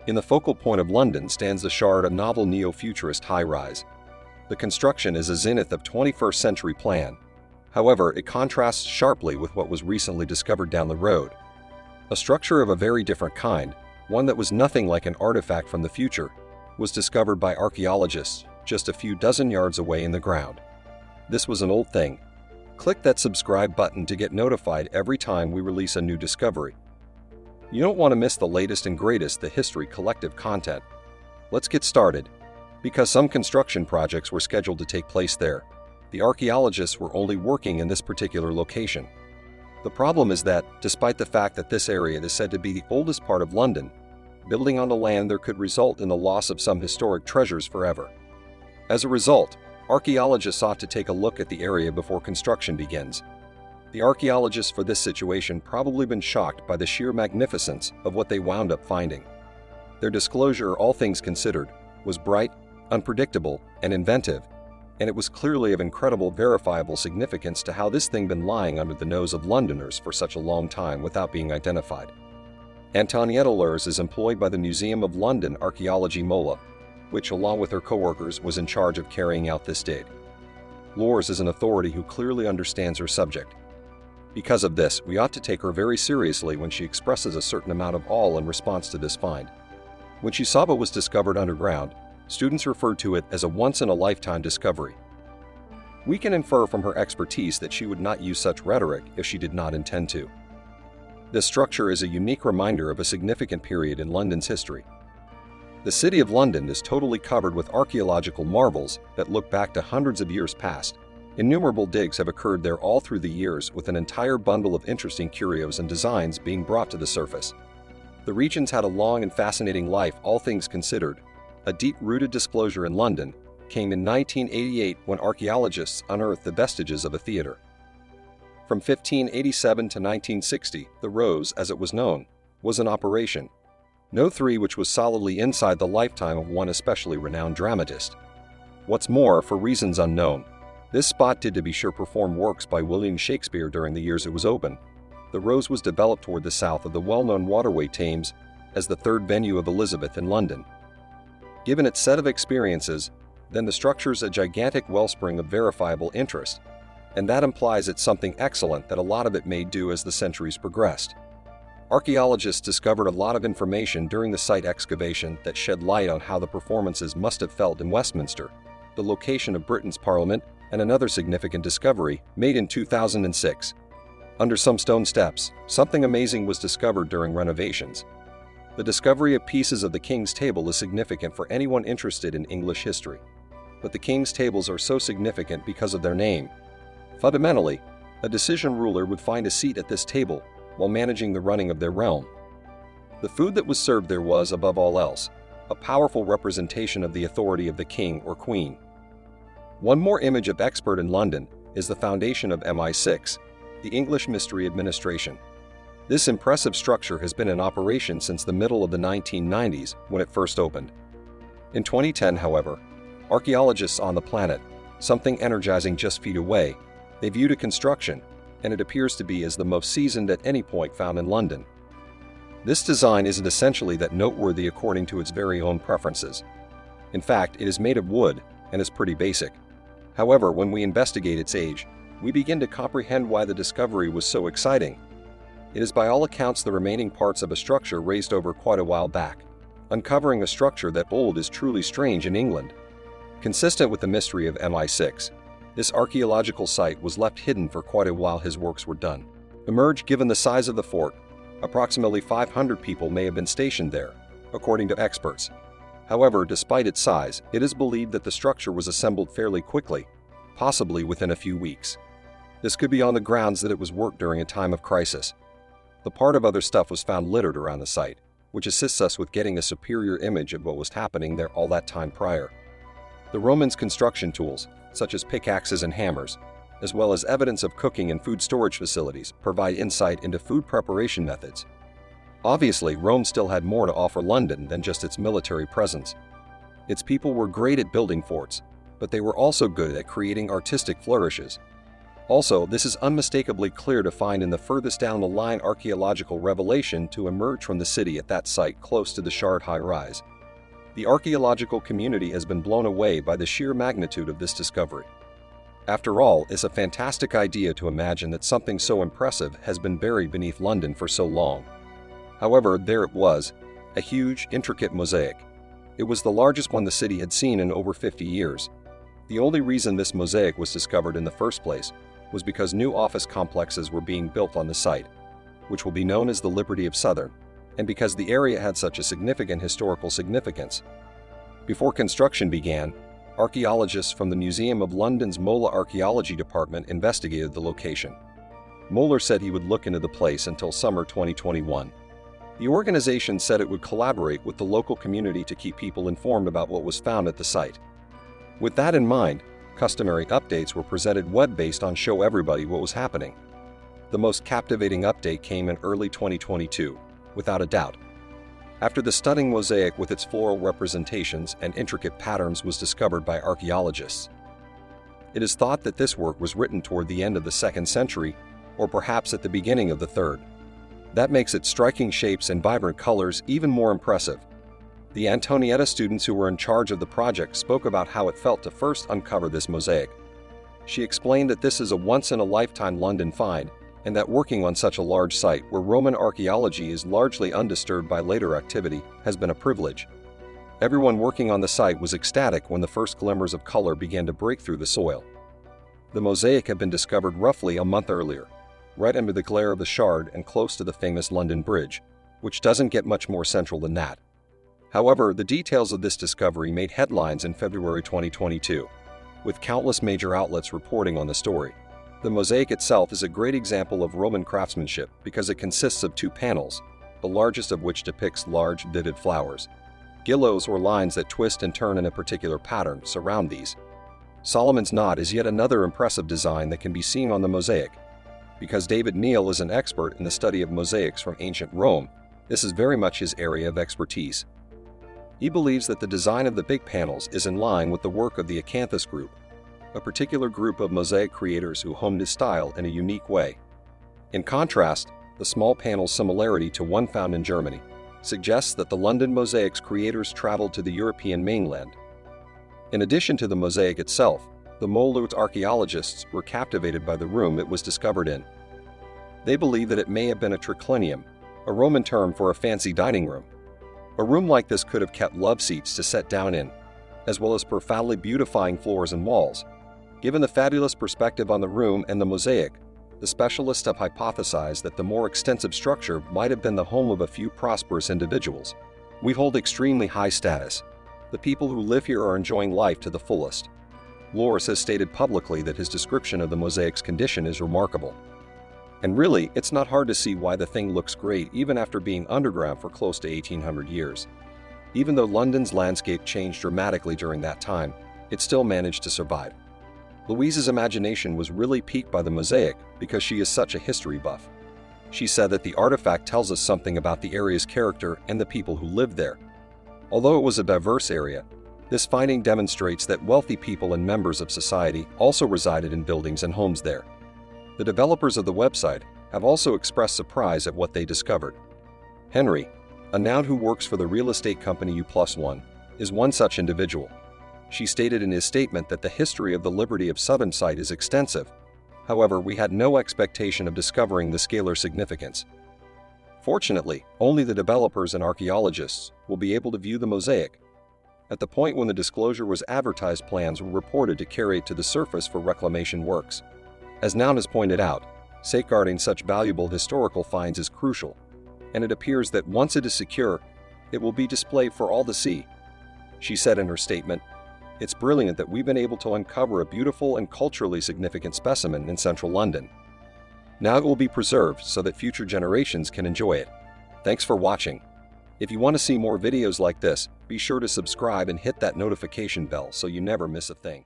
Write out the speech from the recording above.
In the focal point of London stands the Shard, a novel neo-futurist high-rise. The construction is a zenith of 21st century plan. However, it contrasts sharply with what was recently discovered down the road. A structure of a very different kind, one that was nothing like an artifact from the future, was discovered by archaeologists just a few dozen yards away in the ground. This was an old thing. Click that subscribe button to get notified every time we release a new discovery. You don't want to miss the latest and greatest The History Collective content. Let's get started. Because some construction projects were scheduled to take place there, the archaeologists were only working in this particular location. The problem is that, despite the fact that this area is said to be the oldest part of London, building on the land there could result in the loss of some historic treasures forever. As a result, archaeologists ought to take a look at the area before construction begins. The archaeologists for this situation probably been shocked by the sheer magnificence of what they wound up finding. Their disclosure, all things considered, was bright, unpredictable, and inventive, and it was clearly of incredible verifiable significance to how this thing been lying under the nose of Londoners for such a long time without being identified. Antonietta Lurs is employed by the Museum of London Archaeology Mola, which, along with her co-workers, was in charge of carrying out this dig. Lurs is an authority who clearly understands her subject. Because of this, we ought to take her very seriously when she expresses a certain amount of awe in response to this find. When she saw what was discovered underground, students referred to it as a once-in-a-lifetime discovery. We can infer from her expertise that she would not use such rhetoric if she did not intend to. This structure is a unique reminder of a significant period in London's history. The City of London is totally covered with archaeological marvels that look back to hundreds of years past. Innumerable digs have occurred there all through the years, with an entire bundle of interesting curios and designs being brought to the surface. The region's had a long and fascinating life, all things considered. A deep-rooted disclosure in London came in 1988 when archaeologists unearthed the vestiges of a theater. From 1587 to 1960, the Rose, as it was known, was in operation. No three which was solidly inside the lifetime of one especially renowned dramatist. What's more, for reasons unknown, this spot did to be sure perform works by William Shakespeare during the years it was open. The Rose was developed toward the south of the well-known waterway Thames as the third venue of Elizabeth in London. Given its set of experiences, then the structure's a gigantic wellspring of verifiable interest, and that implies it's something excellent that a lot of it may do as the centuries progressed. Archaeologists discovered a lot of information during the site excavation that shed light on how the performances must have felt in Westminster, the location of Britain's Parliament, and another significant discovery made in 2006. Under some stone steps, something amazing was discovered during renovations. The discovery of pieces of the King's Table is significant for anyone interested in English history. But the King's Tables are so significant because of their name. Fundamentally, a decision ruler would find a seat at this table while managing the running of their realm. The food that was served there was, above all else, a powerful representation of the authority of the king or queen. One more image of expert in London is the foundation of MI6, the English Mystery Administration. This impressive structure has been in operation since the middle of the 1990s when it first opened. In 2010, however, archaeologists on the planet, something energizing just feet away, they viewed a construction, and it appears to be as the most seasoned at any point found in London. This design isn't essentially that noteworthy according to its very own preferences. In fact, it is made of wood and is pretty basic. However, when we investigate its age, we begin to comprehend why the discovery was so exciting. It is by all accounts the remaining parts of a structure raised over quite a while back. Uncovering a structure that old is truly strange in England. Consistent with the mystery of MI6, this archaeological site was left hidden for quite a while his works were done. Emerged given the size of the fort, approximately 500 people may have been stationed there, according to experts. However, despite its size, it is believed that the structure was assembled fairly quickly, possibly within a few weeks. This could be on the grounds that it was worked during a time of crisis. The part of other stuff was found littered around the site, which assists us with getting a superior image of what was happening there all that time prior. The Romans' construction tools, such as pickaxes and hammers, as well as evidence of cooking and food storage facilities, provide insight into food preparation methods. Obviously, Rome still had more to offer London than just its military presence. Its people were great at building forts, but they were also good at creating artistic flourishes. Also, this is unmistakably clear to find in the furthest down the line archaeological revelation to emerge from the city at that site close to the Shard high-rise. The archaeological community has been blown away by the sheer magnitude of this discovery. After all, it's a fantastic idea to imagine that something so impressive has been buried beneath London for so long. However, there it was, a huge, intricate mosaic. It was the largest one the city had seen in over 50 years. The only reason this mosaic was discovered in the first place was because new office complexes were being built on the site, which will be known as the Liberty of Southern, and because the area had such a significant historical significance. Before construction began, archaeologists from the Museum of London's Mola Archaeology Department investigated the location. Moeller said he would look into the place until summer 2021. The organization said it would collaborate with the local community to keep people informed about what was found at the site. With that in mind, customary updates were presented web-based on show everybody what was happening. The most captivating update came in early 2022, without a doubt. After the stunning mosaic with its floral representations and intricate patterns was discovered by archaeologists. It is thought that this work was written toward the end of the 2nd century, or perhaps at the beginning of the 3rd. That makes its striking shapes and vibrant colors even more impressive. The Antonietta students who were in charge of the project spoke about how it felt to first uncover this mosaic. She explained that this is a once-in-a-lifetime London find, and that working on such a large site where Roman archaeology is largely undisturbed by later activity has been a privilege. Everyone working on the site was ecstatic when the first glimmers of color began to break through the soil. The mosaic had been discovered roughly a month earlier, right under the glare of the Shard and close to the famous London Bridge, which doesn't get much more central than that. However, the details of this discovery made headlines in February 2022, with countless major outlets reporting on the story. The mosaic itself is a great example of Roman craftsmanship because it consists of 2 panels, the largest of which depicts large, vivid flowers. Gillows or lines that twist and turn in a particular pattern surround these. Solomon's Knot is yet another impressive design that can be seen on the mosaic. Because David Neal is an expert in the study of mosaics from ancient Rome, this is very much his area of expertise. He believes that the design of the big panels is in line with the work of the Acanthus group, a particular group of mosaic creators who honed his style in a unique way. In contrast, the small panel's similarity to one found in Germany suggests that the London mosaic's creators traveled to the European mainland. In addition to the mosaic itself, the Moeller archaeologists were captivated by the room it was discovered in. They believe that it may have been a triclinium, a Roman term for a fancy dining room. A room like this could have kept love seats to sit down in, as well as profoundly beautifying floors and walls. Given the fabulous perspective on the room and the mosaic, the specialists have hypothesized that the more extensive structure might have been the home of a few prosperous individuals. We hold extremely high status. The people who live here are enjoying life to the fullest. Loris has stated publicly that his description of the mosaic's condition is remarkable. And really, it's not hard to see why the thing looks great even after being underground for close to 1800 years. Even though London's landscape changed dramatically during that time, it still managed to survive. Louise's imagination was really piqued by the mosaic because she is such a history buff. She said that the artifact tells us something about the area's character and the people who lived there. Although it was a diverse area, this finding demonstrates that wealthy people and members of society also resided in buildings and homes there. The developers of the website have also expressed surprise at what they discovered. Henry, a noun who works for the real estate company U+1, is one such individual. She stated in his statement that the history of the Liberty of Southern site is extensive. However, we had no expectation of discovering the scalar significance. Fortunately, only the developers and archaeologists will be able to view the mosaic. At the point when the disclosure was advertised, plans were reported to carry it to the surface for reclamation works. As Noun has pointed out, safeguarding such valuable historical finds is crucial, and it appears that once it is secure, it will be displayed for all to see. She said in her statement, "It's brilliant that we've been able to uncover a beautiful and culturally significant specimen in central London. Now it will be preserved so that future generations can enjoy it." Thanks for watching. If you want to see more videos like this, be sure to subscribe and hit that notification bell so you never miss a thing.